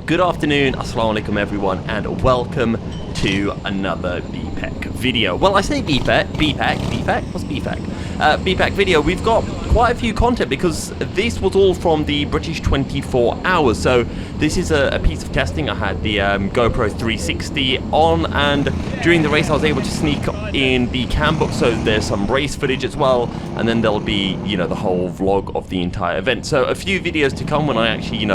Good afternoon, assalamu alaikum everyone, and welcome to another BPEC video. Well, I say BPEC? What's BPEC? BPEC video. We've got quite a few content because this was all from the British 24 hours. So this is a piece of testing. I had the GoPro 360 on, and during the race I was able to sneak in the cam book, so there's some race footage as well, and then there'll be, the whole vlog of the entire event. So a few videos to come when I actually,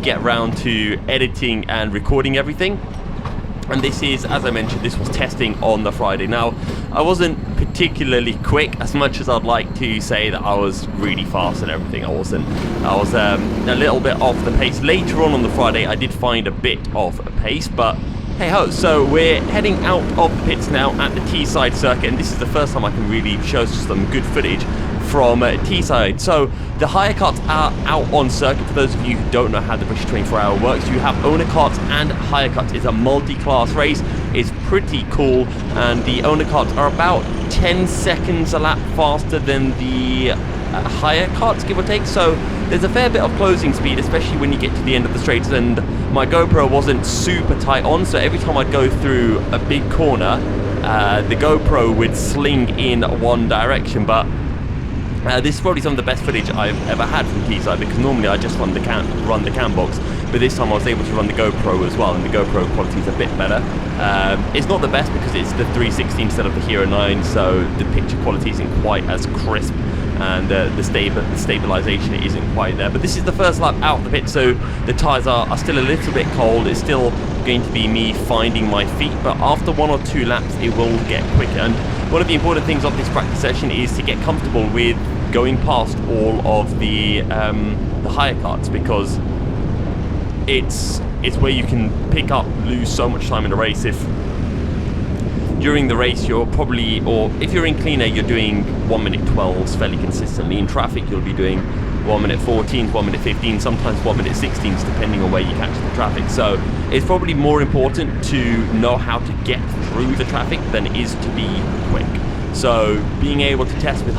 get around to editing and recording everything. And this is, as I mentioned, this was testing on the Friday. Now, I wasn't particularly quick, as much as I'd like to say that I was really fast and everything. I wasn't. I was a little bit off the pace. Later on the Friday, I did find a bit of a pace, but hey ho. So we're heading out of the pits now at the Teesside circuit, and this is the first time I can really show some good footage from Teesside. So the hire karts are out on circuit. For those of you who don't know how the British 24-hour works, you have owner karts and hire karts. It's a multi-class race. It's pretty cool, and the owner karts are about 10 seconds a lap faster than the hire karts, give or take. So there's a fair bit of closing speed, especially when you get to the end of the straights, and my GoPro wasn't super tight on, so every time I'd go through a big corner, the GoPro would sling in one direction. But this is probably some of the best footage I've ever had from Teesside, because normally I just run the cam box, but this time I was able to run the GoPro as well, and the GoPro quality is a bit better. It's not the best because it's the 360 instead of the Hero 9, so the picture quality isn't quite as crisp, and the stabilization isn't quite there. But this is the first lap out of the pit, so the tyres are still a little bit cold. It's still going to be me finding my feet, but after one or two laps it will get quicker. And one of the important things of this practice session is to get comfortable with going past all of the hire karts, because it's where you can lose so much time in the race. If during the race you're probably, or if you're in clean air, you're doing 1 minute 12s fairly consistently. In traffic you'll be doing 1 minute 14s, 1 minute 15, sometimes 1 minute 16s, depending on where you catch the traffic. So it's probably more important to know how to get through the traffic than it is to be quick. So being able to test with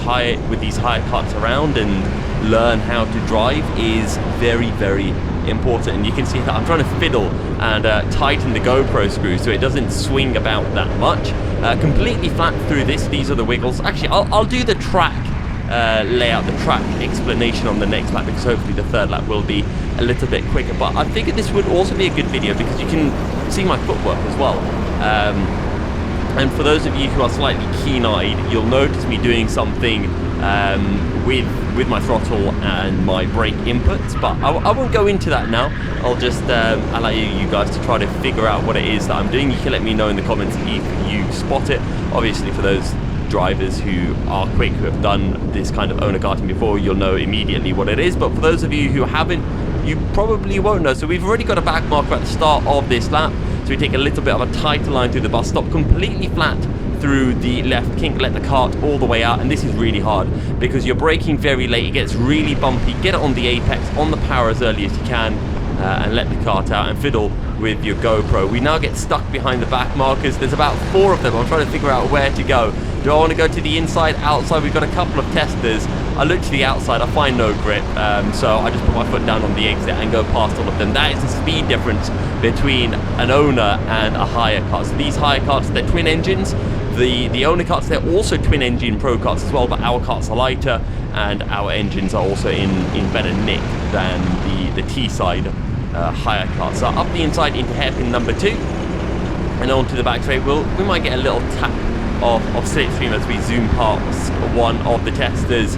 these hire karts around and learn how to drive is very, very important. And you can see that I'm trying to fiddle and tighten the GoPro screw so it doesn't swing about that much. Completely flat through this. These are the wiggles. Actually, I'll do the track layout, the track explanation on the next lap, because hopefully the third lap will be a little bit quicker. But I figured this would also be a good video because you can see my footwork as well. And for those of you who are slightly keen-eyed, you'll notice me doing something with my throttle and my brake inputs, but I won't go into that now. I'll just allow you guys to try to figure out what it is that I'm doing. You can let me know in the comments if you spot it. Obviously, for those drivers who are quick, who have done this kind of owner karting before, you'll know immediately what it is. But for those of you who haven't, you probably won't know. So we've already got a back marker at the start of this lap. So we take a little bit of a tighter line through the bus stop, completely flat through the left kink, let the kart all the way out. And this is really hard because you're braking very late. It gets really bumpy. Get it on the apex, on the power as early as you can, and let the kart out and fiddle with your GoPro. We now get stuck behind the back markers. There's about 4 of them. I'm trying to figure out where to go. Do I want to go to the inside, outside? We've got a couple of testers. I look to the outside, I find no grip, so I just put my foot down on the exit and go past all of them. That is the speed difference between an owner and a hire kart. So these hire karts, they're twin engines. The owner karts, they're also twin engine pro karts as well, but our karts are lighter and our engines are also in better nick than the Teesside hire karts. So up the inside into hairpin number 2 and onto the back straight. We might get a little tap of slipstream as we zoom past one of the testers.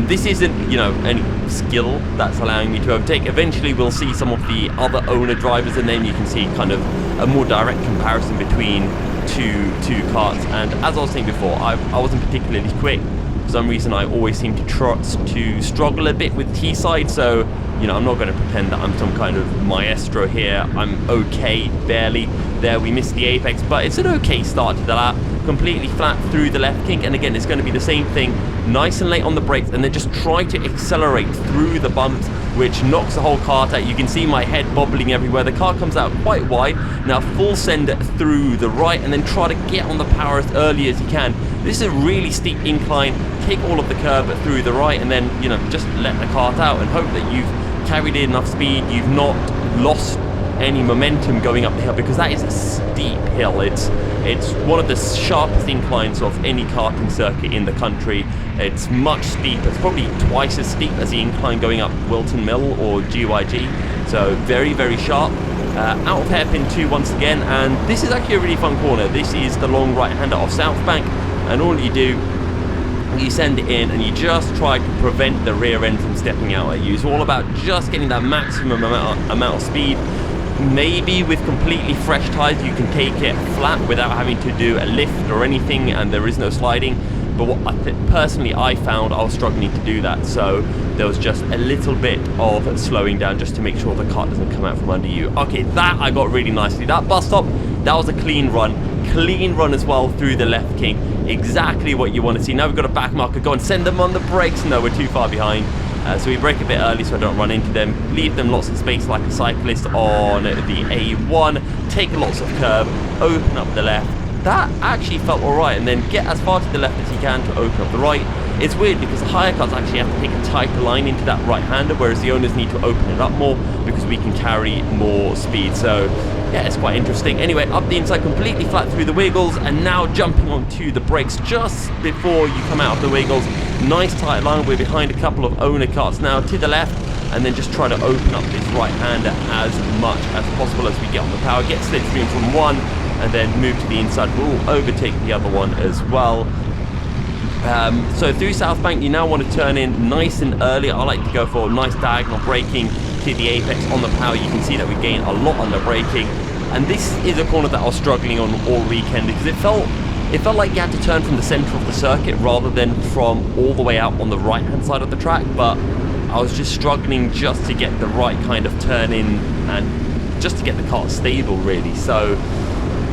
This isn't, any skill that's allowing me to overtake. Eventually we'll see some of the other owner drivers, and then you can see kind of a more direct comparison between two karts. And as I was saying before, I wasn't particularly quick. For some reason I always seem to struggle a bit with Teesside, so I'm not going to pretend that I'm some kind of maestro here. I'm okay, barely. There we missed the apex, but it's an okay start to the lap. Completely flat through the left kink, and again it's going to be the same thing, nice and late on the brakes, and then just try to accelerate through the bumps, which knocks the whole kart out. You can see my head bobbling everywhere. The car comes out quite wide. Now full send through the right, and then try to get on the power as early as you can. This is a really steep incline. Take all of the curve through the right, and then just let the kart out and hope that you've carried in enough speed, you've not lost any momentum going up the hill, because that is a steep hill. It's one of the sharpest inclines of any karting circuit in the country. It's much steeper. It's probably twice as steep as the incline going up Wilton Mill or GYG. So very, very sharp. Out of hairpin 2 once again, and this is actually a really fun corner. This is the long right-hander off South Bank, and all you do, you send it in and you just try to prevent the rear end from stepping out at you. It's all about just getting that maximum amount of speed. Maybe with completely fresh tyres you can take it flat without having to do a lift or anything, and there is no sliding. But what personally I found, I was struggling to do that, so there was just a little bit of slowing down just to make sure the kart doesn't come out from under you. Okay, that I got really nicely. That bus stop, that was a clean run as well through the left king. Exactly what you want to see. Now we've got a back marker. Go and send them on the brakes. No, we're too far behind. So we brake a bit early so I don't run into them. Leave them lots of space like a cyclist on the A1. Take lots of curb. Open up the left. That actually felt alright, and then get as far to the left as you can to open up the right. It's weird because the higher cars actually have to take a tighter line into that right-hander, whereas the owners need to open it up more because we can carry more speed. So yeah, it's quite interesting. Anyway, up the inside, completely flat through the wiggles, and now jumping onto the brakes just before you come out of the wiggles. Nice tight line. We're behind a couple of owner cars now to the left, and then just try to open up this right-hander as much as possible as we get on the power. Get slipstream from one, and then move to the inside. We'll overtake the other one as well. So through South Bank, you now want to turn in nice and early. I like to go for nice diagonal braking to the apex on the power. You can see that we gain a lot on the braking, and this is a corner that I was struggling on all weekend because it felt like you had to turn from the center of the circuit rather than from all the way out on the right hand side of the track. But I was just struggling just to get the right kind of turn in and just to get the car stable, really. So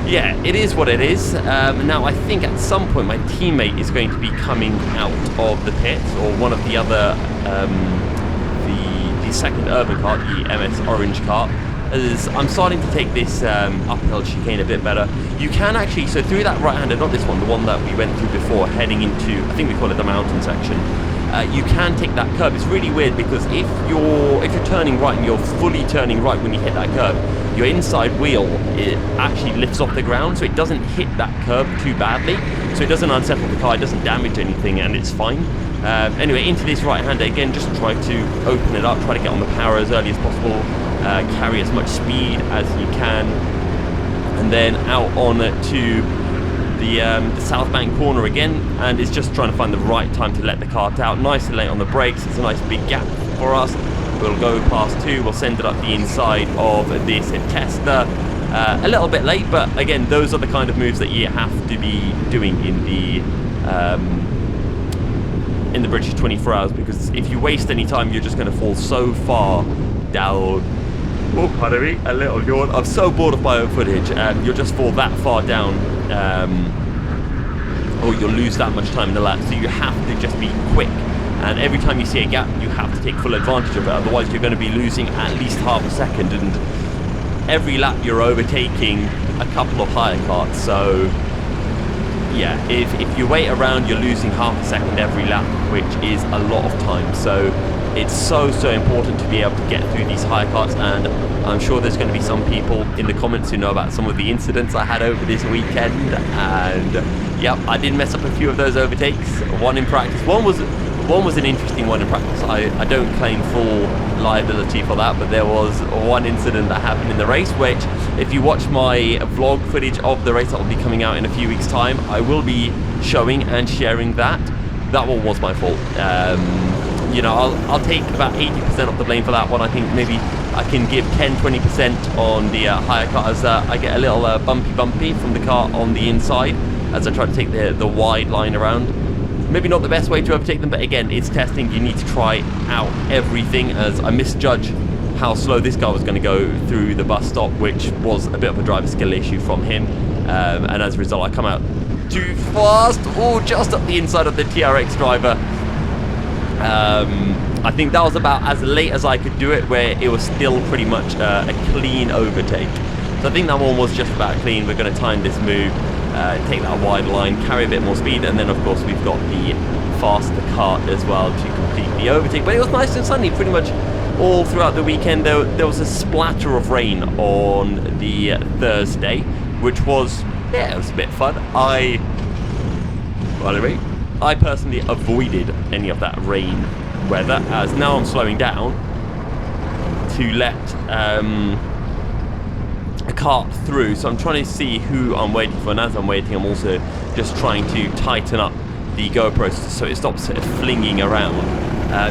yeah, it is what it is. Now I think at some point my teammate is going to be coming out of the pits, or one of the other, the second urban kart, the MS Orange kart, as I'm starting to take this uphill chicane a bit better. You can actually, so through that right-hander, not this one, the one that we went through before, heading into, I think we call it the mountain section, you can take that curb. It's really weird because if you're turning right and you're fully turning right when you hit that curb, your inside wheel, it actually lifts off the ground, so it doesn't hit that curb too badly, so it doesn't unsettle the car, it doesn't damage anything, and it's fine. Anyway, into this right-hander again, just try to open it up, try to get on the power as early as possible, carry as much speed as you can, and then out on to the South Bank corner again, and it's just trying to find the right time to let the kart out. Nice and late on the brakes. It's a nice big gap for us. We'll go past 2, we'll send it up the inside of this Tesla. A little bit late, but again, those are the kind of moves that you have to be doing in the British 24 hours, because if you waste any time, you're just going to fall so far down. Oh, pardon me, a little yawn. I'm so bored of my own footage. You'll just fall that far down, or you'll lose that much time in the lap. So you have to just be quick. And every time you see a gap, you have to take full advantage of it. Otherwise, you're going to be losing at least half a second. And every lap, you're overtaking a couple of higher karts. So yeah, if you wait around, you're losing half a second every lap, which is a lot of time. So it's so important to be able to get through these higher karts, and I'm sure there's going to be some people in the comments who know about some of the incidents I had over this weekend, and yeah, I did mess up a few of those overtakes, one in practice. One was an interesting one in practice. I don't claim full liability for that, but there was one incident that happened in the race, which if you watch my vlog footage of the race that will be coming out in a few weeks time, I will be showing and sharing that. That one was my fault. You know, I'll take about 80% of the blame for that one. I think maybe I can give 10-20% on the higher car, as I get a little bumpy from the car on the inside as I try to take the wide line around. Maybe not the best way to overtake them, but again, it's testing. You need to try out everything, as I misjudge how slow this guy was going to go through the bus stop, which was a bit of a driver skill issue from him. And as a result, I come out too fast. Oh, just up the inside of the TRX driver. I think that was about as late as I could do it, where it was still pretty much a clean overtake. So I think that one was just about clean. We're going to time this move, take that wide line, carry a bit more speed, and then of course we've got the faster kart as well to complete the overtake. But it was nice and sunny pretty much all throughout the weekend. There was a splatter of rain on the Thursday, which was, yeah, it was a bit fun. I personally avoided any of that rain weather, as now I'm slowing down to let a cart through. So I'm trying to see who I'm waiting for, and as I'm waiting, I'm also just trying to tighten up the GoPro so it stops flinging around,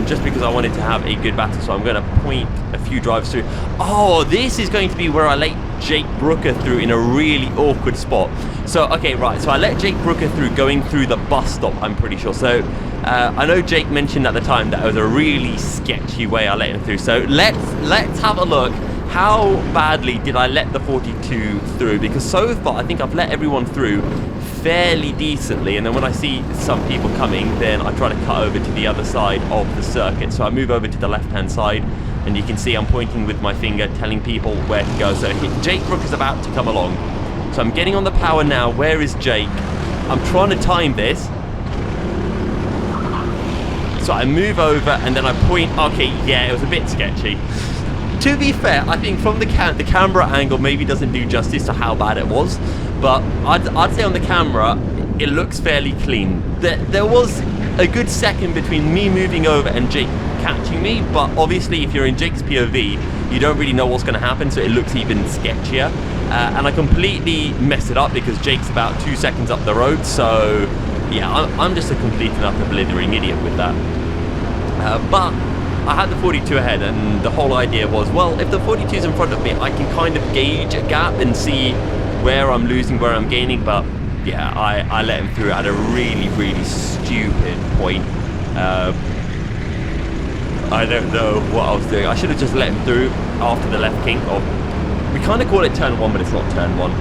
just because I wanted to have a good battle. So I'm going to point a few drives through. Oh, this is going to be where I let Jake Brooker through in a really awkward spot. So, okay, right, so I let Jake Brooker through going through the bus stop, I'm pretty sure. So I know Jake mentioned at the time that it was a really sketchy way I let him through. So let's have a look. How badly did I let the 42 through? Because so far I think I've let everyone through fairly decently, and then when I see some people coming, then I try to cut over to the other side of the circuit. So I move over to the left hand side, and you can see I'm pointing with my finger telling people where to go. So Jake Brook is about to come along, so I'm getting on the power now. Where is Jake? I'm trying to time this. So I move over and then I point. Okay, yeah, it was a bit sketchy. To be fair, I think from the camera angle maybe doesn't do justice to how bad it was, but I'd say on the camera it looks fairly clean. There was a good second between me moving over and Jake catching me, but obviously if you're in Jake's POV, you don't really know what's going to happen, so it looks even sketchier. And I completely messed it up because Jake's about 2 seconds up the road, so yeah, I'm just a complete and utter blithering idiot with that. But I had the 42 ahead, and the whole idea was, well, if the 42's in front of me, I can kind of gauge a gap and see where I'm losing, where I'm gaining. But yeah, I let him through at a really, really stupid point. I don't know what I was doing. I should have just let him through after the left kink. Or we kind of call it turn one, but it's not turn one.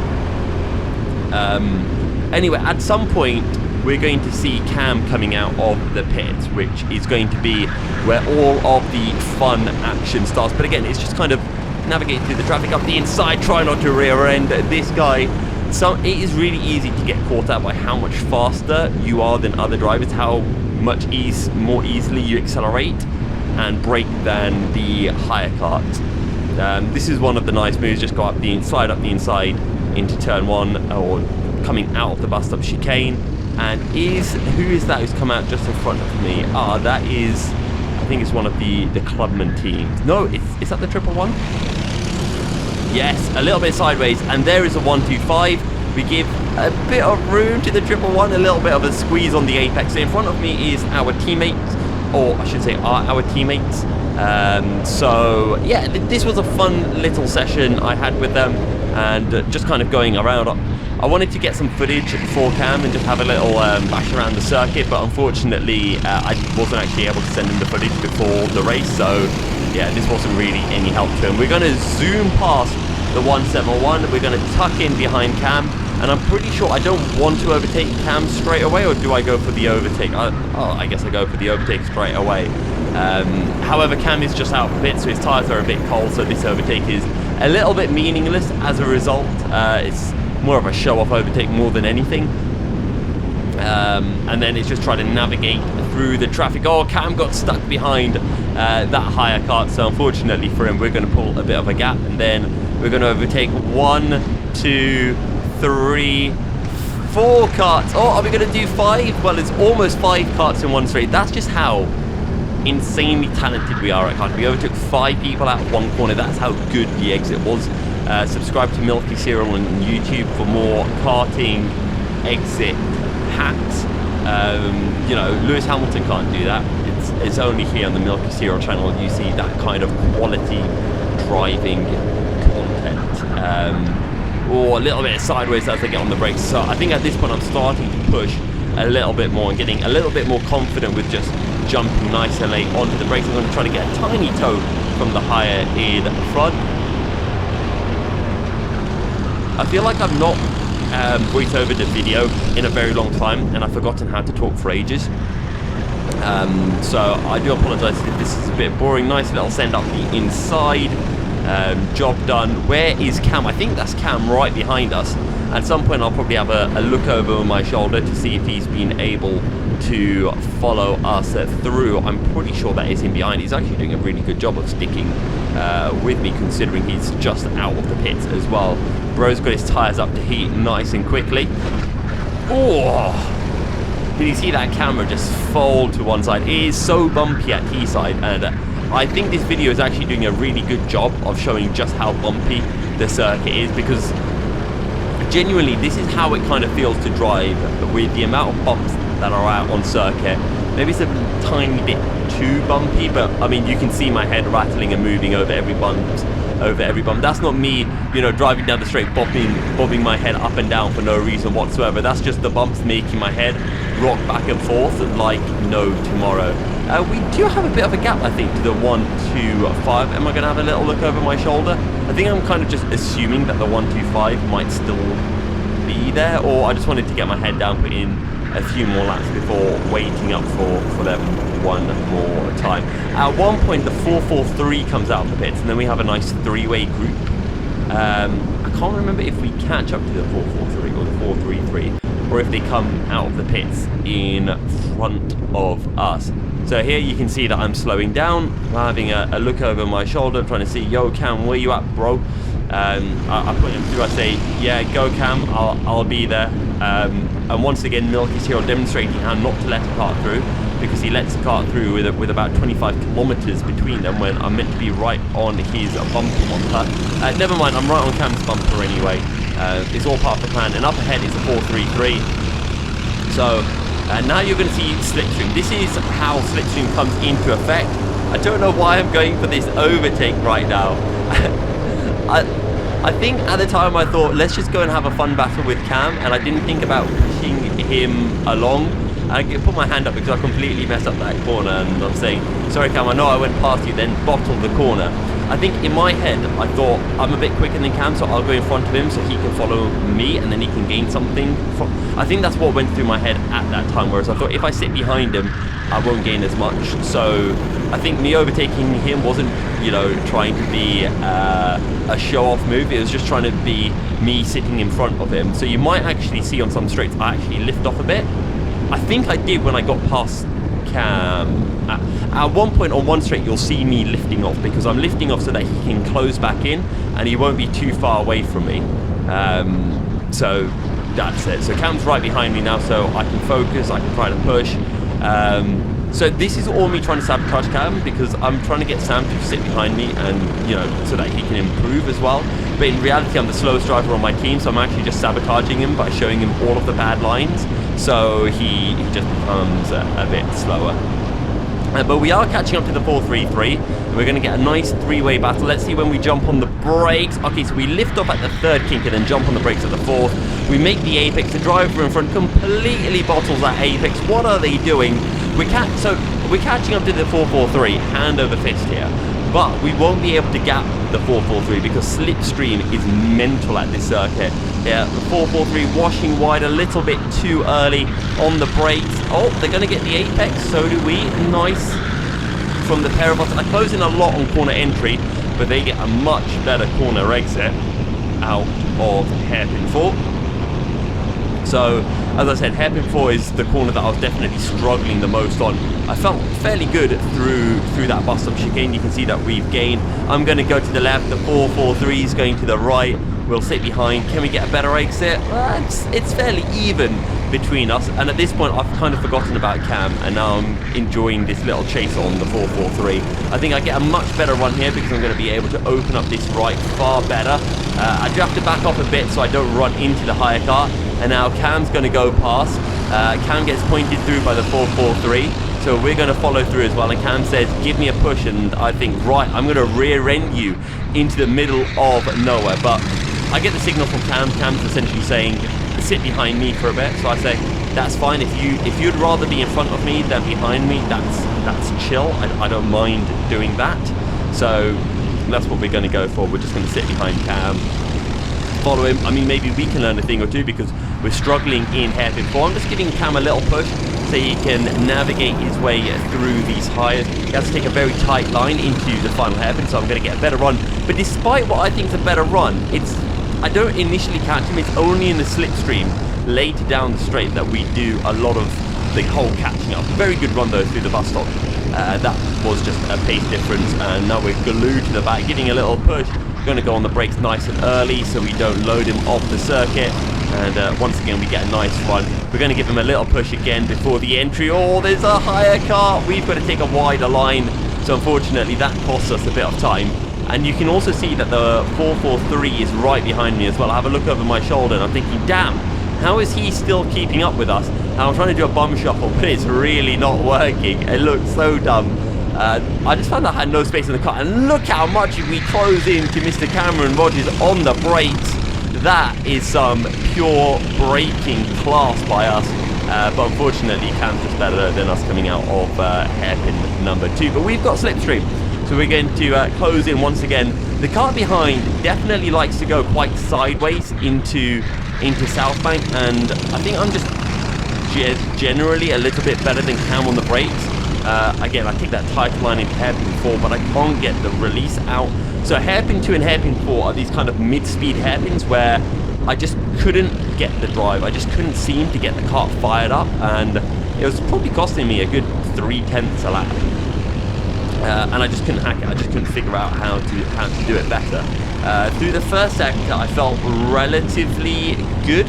Anyway, at some point we're going to see Cam coming out of the pits, which is going to be where all of the fun action starts. But again, it's just kind of navigate through the traffic up the inside, try not to rear end this guy. So it is really easy to get caught out by how much faster you are than other drivers, how much more easily you accelerate and brake than the higher karts. This is one of the nice moves. Just go up the inside into turn one, or coming out of the bus stop chicane. And who is that who's come out just in front of me? That is, I think it's one of the Clubman teams. No, is that the 111? Yes, a little bit sideways, and there is a 125. We give a bit of room to the 111, a little bit of a squeeze on the apex. So in front of me is our teammates, or I should say our teammates. So yeah, this was a fun little session I had with them, and just kind of going around. I wanted to get some footage for Cam and just have a little bash around the circuit, but unfortunately I wasn't actually able to send him the footage before the race, so yeah, this wasn't really any help to him. We're going to zoom past the 171, we're going to tuck in behind Cam, and I'm pretty sure I don't want to overtake Cam straight away, or do I go for the overtake? I guess I go for the overtake straight away. However, Cam is just out of pit, so his tyres are a bit cold, so this overtake is a little bit meaningless as a result. It's more of a show-off overtake more than anything. And then it's just trying to navigate through the traffic. Oh, Cam got stuck behind that higher kart, so unfortunately for him, we're going to pull a bit of a gap, and then we're going to overtake 1, 2, 3, 4 karts. Oh, are we going to do 5? Well, it's almost 5 karts in one straight. That's just how insanely talented we are at karting. We overtook 5 people out one corner. That's how good the exit was. Subscribe to Milky Serial on YouTube for more karting exit hacks. You know, Lewis Hamilton can't do that. It's only here on the Milky Serial channel you see that kind of quality driving content. Or a little bit sideways as I get on the brakes. So I think at this point I'm starting to push a little bit more and getting a little bit more confident with just jumping nice and late onto the brakes. I'm going to try to get a tiny toe from the higher in front. I feel like I've not voiced over the video in a very long time, and I've forgotten how to talk for ages. So I do apologise if this is a bit boring. Nice little send up the inside. Job done. Where is Cam? I think that's Cam right behind us. At some point I'll probably have a look over my shoulder to see if he's been able to follow us through. I'm pretty sure that is him behind. He's actually doing a really good job of sticking with me, considering he's just out of the pits as well. Bro's got his tyres up to heat nice and quickly. Oh! Can you see that camera just fold to one side? It is so bumpy at Teesside, and I think this video is actually doing a really good job of showing just how bumpy the circuit is, because genuinely this is how it kind of feels to drive with the amount of bumps that are out on circuit. Maybe it's a tiny bit too bumpy, but I mean, you can see my head rattling and moving over every bump. That's not me, you know, driving down the straight, bobbing my head up and down for no reason whatsoever. That's just the bumps making my head rock back and forth like no tomorrow. We do have a bit of a gap, I think, to the 125. Am I going to have a little look over my shoulder? I think I'm kind of just assuming that the 125 might still be there, or I just wanted to get my head down, put in a few more laps before waiting up for them one more time. At one point the 443 comes out of the pits, and then we have a nice three-way group. I can't remember if we catch up to the 443 or the 433, or if they come out of the pits in front of us. So here you can see that I'm slowing down. I'm having a look over my shoulder, trying to see, yo Cam, where you at, bro? I put him through. I say, yeah, go Cam, I'll be there. And once again, Milk is here demonstrating how not to let a cart through, because he lets the cart through with about 25 kilometers between them, when I'm meant to be right on his bumper. Never mind, I'm right on Cam's bumper anyway. It's all part of the plan. And up ahead is a 433. So now you're going to see slipstream. This is how slipstream comes into effect. I don't know why I'm going for this overtake right now. I think at the time I thought, let's just go and have a fun battle with Cam, and I didn't think about pushing him along. I put my hand up because I completely messed up that corner, and I'm saying, sorry Cam, I know I went past you, then bottled the corner. I think in my head, I thought, I'm a bit quicker than Cam, so I'll go in front of him so he can follow me, and then he can gain something. I think that's what went through my head at that time, whereas I thought if I sit behind him, I won't gain as much. So I think me overtaking him wasn't, you know, trying to be a show-off move. It was just trying to be me sitting in front of him. So you might actually see on some straights I actually lift off a bit. I think I did when I got past Cam. At one point on one straight you'll see me lifting off, because I'm lifting off so that he can close back in and he won't be too far away from me. So that's it. So Cam's right behind me now, so I can focus, I can try to push. So this is all me trying to sabotage Cam, because I'm trying to get Sam to sit behind me, and you know, so that he can improve as well. But in reality I'm the slowest driver on my team, so I'm actually just sabotaging him by showing him all of the bad lines, so he just becomes a bit slower. But we are catching up to the 433. We're going to get a nice three-way battle. Let's see when we jump on the brakes. Okay, so we lift off at the third kink and then jump on the brakes at the fourth. We make the apex. The driver in front completely bottles that apex. What are they doing? We're catching up to the 443, hand over fist here. But we won't be able to gap the 443 because slipstream is mental at this circuit. Yeah, the 443 washing wide a little bit too early on the brakes. Oh, they're going to get the apex, so do we. Nice from the pair of us. I close in a lot on corner entry, but they get a much better corner exit out of hairpin 4. So, as I said, hairpin 4 is the corner that I was definitely struggling the most on. I felt fairly good through that bus-up chicane. You can see that we've gained. I'm going to go to the left. The 443 is going to the right. We'll sit behind. Can we get a better exit? It's fairly even between us. And at this point, I've kind of forgotten about Cam, and now I'm enjoying this little chase on the 443. I think I get a much better run here because I'm going to be able to open up this right far better. I do have to back off a bit so I don't run into the higher car. And now Cam's going to go past. Cam gets pointed through by the 443. So we're going to follow through as well. And Cam says, give me a push. And I think, right, I'm going to rear end you into the middle of nowhere. But I get the signal from Cam. Cam's essentially saying, sit behind me for a bit. So I say, that's fine. If you'd rather be in front of me than behind me, that's chill. I don't mind doing that. So that's what we're going to go for. We're just going to sit behind Cam. follow him. I mean, maybe we can learn a thing or two because we're struggling in hairpin 4. I'm just giving Cam a little push so he can navigate his way through these hires. He has to take a very tight line into the final hairpin, so I'm going to get a better run. But despite what I think is a better run, I don't initially catch him. It's only in the slipstream later down the straight that we do a lot of the whole catching up. Very good run though through the bus stop. That was just a pace difference, and now we're glued to the back, giving a little push. We're going to go on the brakes nice and early so we don't load him off the circuit. And once again we get a nice run. We're going to give him a little push again before the entry. Oh, there's a higher car. We've got to take a wider line, so unfortunately that costs us a bit of time. And you can also see that the 443 is right behind me as well. I have a look over my shoulder and I'm thinking, damn, how is he still keeping up with us? And I'm trying to do a bum shuffle, but it's really not working. It looks so dumb. I just found I had no space in the car, and look how much we close into Mr. Cameron Rogers on the brakes. That is some pure braking class by us. But unfortunately, Cam's just better than us coming out of hairpin number 2. But we've got slipstream, so we're going to close in once again. The car behind definitely likes to go quite sideways into South Bank, and I think I'm just generally a little bit better than Cam on the brakes. Again, I take that tight line in hairpin 4, but I can't get the release out. So hairpin 2 and hairpin 4 are these kind of mid-speed hairpins where I just couldn't get the drive. I just couldn't seem to get the car fired up, and it was probably costing me a good 3/10 a lap. And I just couldn't hack it. I just couldn't figure out how to do it better. Through the first sector, I felt relatively good,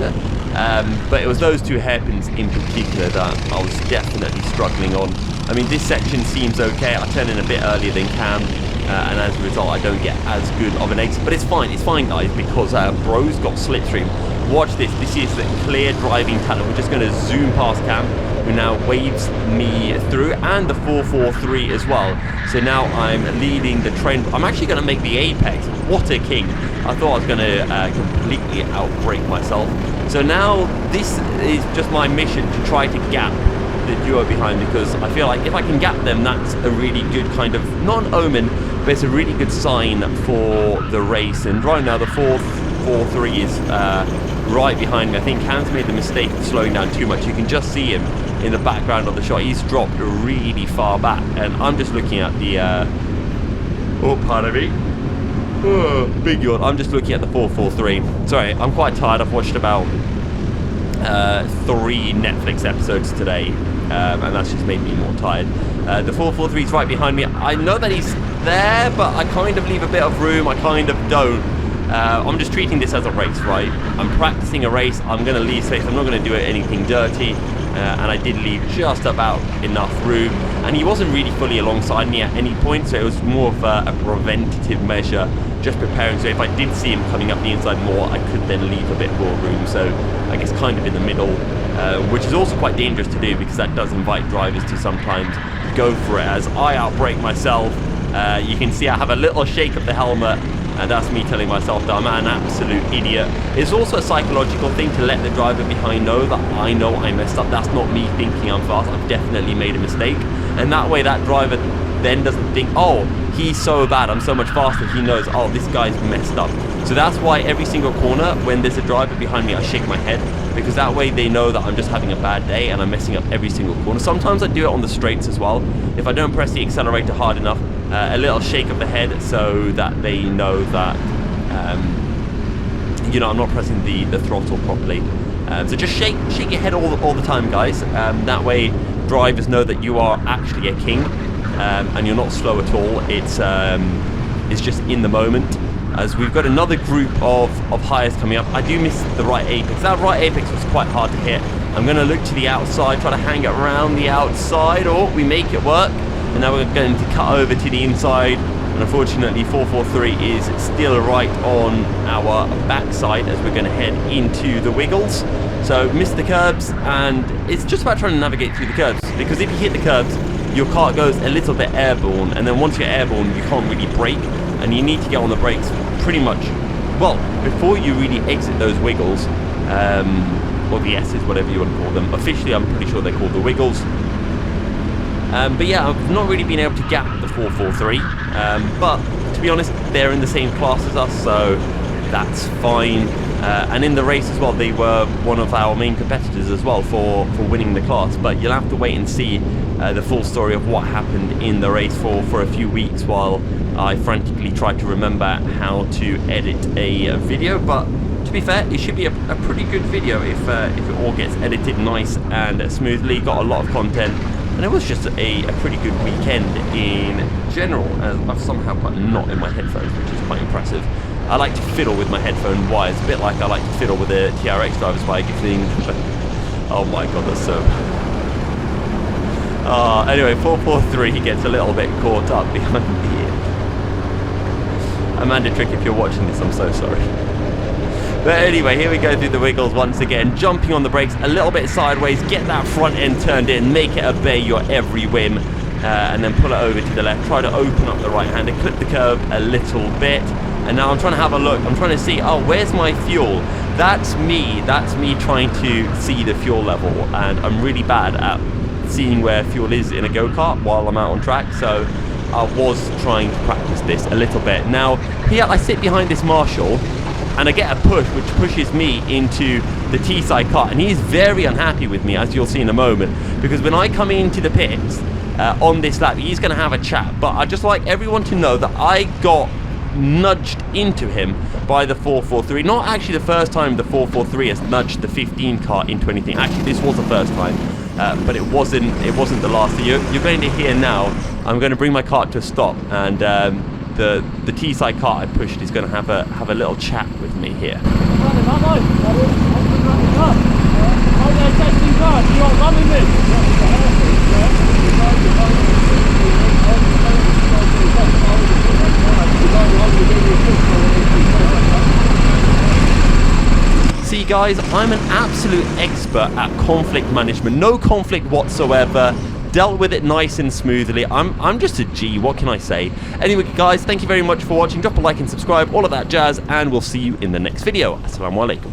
but it was those 2 hairpins in particular that I was definitely struggling on. I mean, this section seems okay. I turn in a bit earlier than Cam, and as a result, I don't get as good of an exit. But it's fine, guys, because Bro's got slipstream. Watch this. This is the clear driving talent. We're just going to zoom past Cam, who now waves me through, and the 443 as well. So now I'm leading the trend. I'm actually going to make the apex. What a king. I thought I was going to completely outbrake myself. So now this is just my mission to try to gap the duo behind, because I feel like if I can gap them, that's a really good kind of, not an omen, but it's a really good sign for the race. And right now the 443 is right behind me. I think Cam's made the mistake of slowing down too much. You can just see him in the background of the shot. He's dropped really far back, and I'm just looking at the oh, pardon me. Oh, big yawn. I'm just looking at the 443. Sorry, I'm quite tired. I've watched about 3 Netflix episodes today, and that's just made me more tired. The 443 is right behind me. I know that he's there, but I kind of leave a bit of room. I kind of don't. I'm just treating this as a race, right? I'm practicing a race. I'm going to leave space. I'm not going to do anything dirty. And I did leave just about enough room. And he wasn't really fully alongside me at any point, so it was more of a preventative measure, just preparing. So if I did see him coming up the inside more, I could then leave a bit more room. So I guess kind of in the middle, which is also quite dangerous to do, because that does invite drivers to sometimes go for it. As I outbrake myself, you can see I have a little shake of the helmet, and that's me telling myself that I'm an absolute idiot. It's also a psychological thing to let the driver behind know that I know I messed up. That's not me thinking I'm fast. I've definitely made a mistake. And that way that driver then doesn't think, oh, he's so bad, I'm so much faster. He knows, oh, this guy's messed up. So that's why every single corner, when there's a driver behind me, I shake my head, because that way they know that I'm just having a bad day and I'm messing up every single corner. Sometimes I do it on the straights as well. If I don't press the accelerator hard enough, a little shake of the head so that they know that, you know, I'm not pressing the throttle properly. So just shake your head all the time, guys. That way drivers know that you are actually a king, and you're not slow at all. It's just in the moment. As we've got another group of hires coming up. I do miss the right apex. That right apex was quite hard to hit. I'm going to look to the outside, try to hang it around the outside. Oh, we make it work. And now we're going to cut over to the inside. And unfortunately, 443 is still right on our backside as we're going to head into the wiggles. So miss the curbs, and it's just about trying to navigate through the curbs, because if you hit the curbs, your car goes a little bit airborne, and then once you're airborne, you can't really brake, and you need to get on the brakes pretty much, well, before you really exit those wiggles, or the S's, whatever you want to call them. Officially, I'm pretty sure they're called the wiggles. But yeah, I've not really been able to gap the 443, but to be honest, they're in the same class as us, so that's fine. And in the race as well, they were one of our main competitors as well for winning the class. But you'll have to wait and see the full story of what happened in the race for a few weeks while I frantically tried to remember how to edit a video. But to be fair, it should be a pretty good video if it all gets edited nice and smoothly. Got a lot of content, and it was just a pretty good weekend in general. I've somehow got a knot in my headphones, which is quite impressive. I like to fiddle with my headphone wires, a bit like I like to fiddle with a TRX driver's bike. Oh my god, that's so bad. Anyway, 443, he gets a little bit caught up behind the Amanda Trick, if you're watching this, I'm so sorry. But anyway, here we go through the wiggles once again, jumping on the brakes a little bit sideways, get that front end turned in, make it obey your every whim, and then pull it over to the left, try to open up the right hander, clip the curb a little bit, and now I'm trying to have a look, I'm trying to see, oh, where's my fuel? That's me trying to see the fuel level, and I'm really bad at seeing where fuel is in a go-kart while I'm out on track, so I was trying to practice this a little bit. Now, here I sit behind this Marshall, and I get a push which pushes me into the Teesside kart, and he's very unhappy with me, as you'll see in a moment, because when I come into the pits on this lap, he's going to have a chat. But I'd just like everyone to know that I got nudged into him by the 443. Not actually the first time the 443 has nudged the 15 kart into anything. Actually, this was the first time, but it wasn't the last. So you're going to hear now. I'm going to bring my kart to a stop, and the Teesside kart I pushed is going to have a little chat with me here. See guys, I'm an absolute expert at conflict management. No conflict whatsoever. Dealt with it nice and smoothly. I'm just a G, what can I say? Anyway guys, thank you very much for watching. Drop a like and subscribe, all of that jazz, and we'll see you in the next video. Assalamu alaikum.